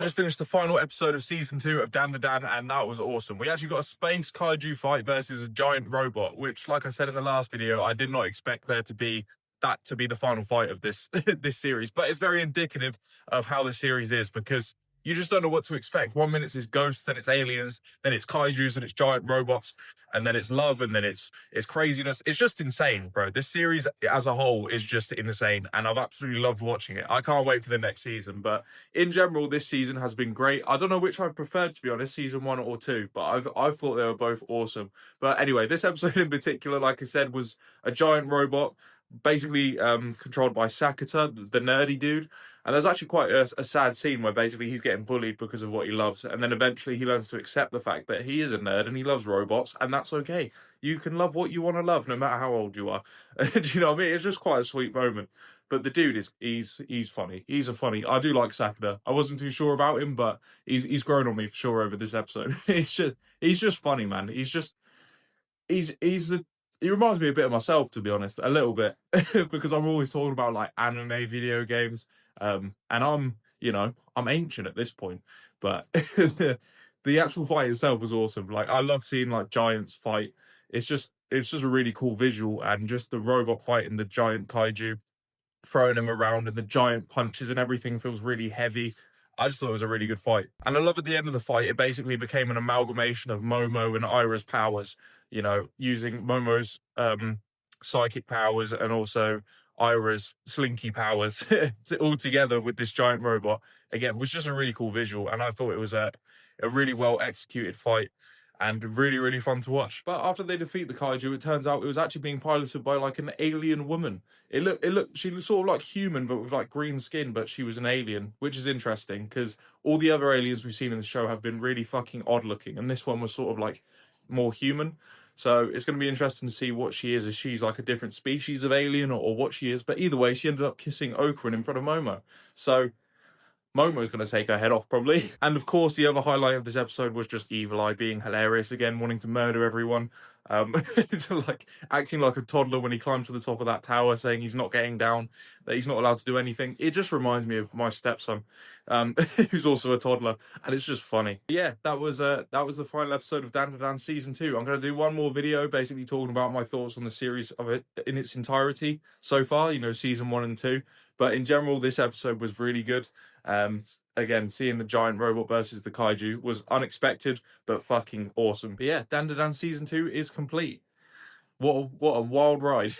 Just finished the final episode of season 2 of Dandadan, and that was awesome. We actually got a space kaiju fight versus a giant robot, which, like I said in the last video, I did not expect there to be that to be the final fight of this this series. But it's very indicative of how the series is, because you just don't know what to expect. 1 minute it's ghosts, then it's aliens, then it's kaijus, and it's giant robots, and then it's love, and then it's craziness. It's just insane, bro. This series as a whole is just insane, and I've absolutely loved watching it. I can't wait for the next season, but in general, this season has been great. I don't know which I preferred, to be honest, season 1 or 2, but I thought they were both awesome. But anyway, this episode in particular, like I said, was a giant robot, basically controlled by Sakata, the nerdy dude. And there's actually quite a sad scene where basically he's getting bullied because of what he loves, and then eventually he learns to accept the fact that he is a nerd and he loves robots, and that's okay. You can love what you want to love no matter how old you are. Do you know what I mean? It's just quite a sweet moment. But the dude he's funny. I do like Sakata. I wasn't too sure about him, but he's grown on me for sure over this episode. He's just funny, man. He reminds me a bit of myself, to be honest, a little bit, because I'm always talking about like anime video games, and I'm ancient at this point, but the actual fight itself was awesome. Like, I love seeing like giants fight. It's just a really cool visual, and just the robot fighting the giant kaiju, throwing him around, and the giant punches and everything feels really heavy. I just thought it was a really good fight. And I love at the end of the fight, it basically became an amalgamation of Momo and Ira's powers, using Momo's psychic powers and also Ira's slinky powers all together with this giant robot. Again, was just a really cool visual, and I thought it was a really well executed fight and really, really fun to watch. But after they defeat the kaiju, it turns out it was actually being piloted by like an alien woman. She was sort of like human, but with like green skin, but she was an alien, which is interesting because all the other aliens we've seen in the show have been really fucking odd looking, and this one was sort of like more human. So it's going to be interesting to see what she is, if she's like a different species of alien or what she is. But either way, she ended up kissing Okran in front of Momo. So Momo's going to take her head off, probably. And of course, the other highlight of this episode was just Evil Eye being hilarious again, wanting to murder everyone. Like acting like a toddler when he climbed to the top of that tower, saying he's not getting down, that he's not allowed to do anything. It just reminds me of my stepson, who's also a toddler, and it's just funny. Yeah, that was the final episode of Dandadan season 2. I'm going to do one more video, basically talking about my thoughts on the series of it in its entirety so far. Season 1 and 2. But in general, this episode was really good. Again, seeing the giant robot versus the kaiju was unexpected, but fucking awesome. But yeah, Dandadan season 2 is complete. What a wild ride.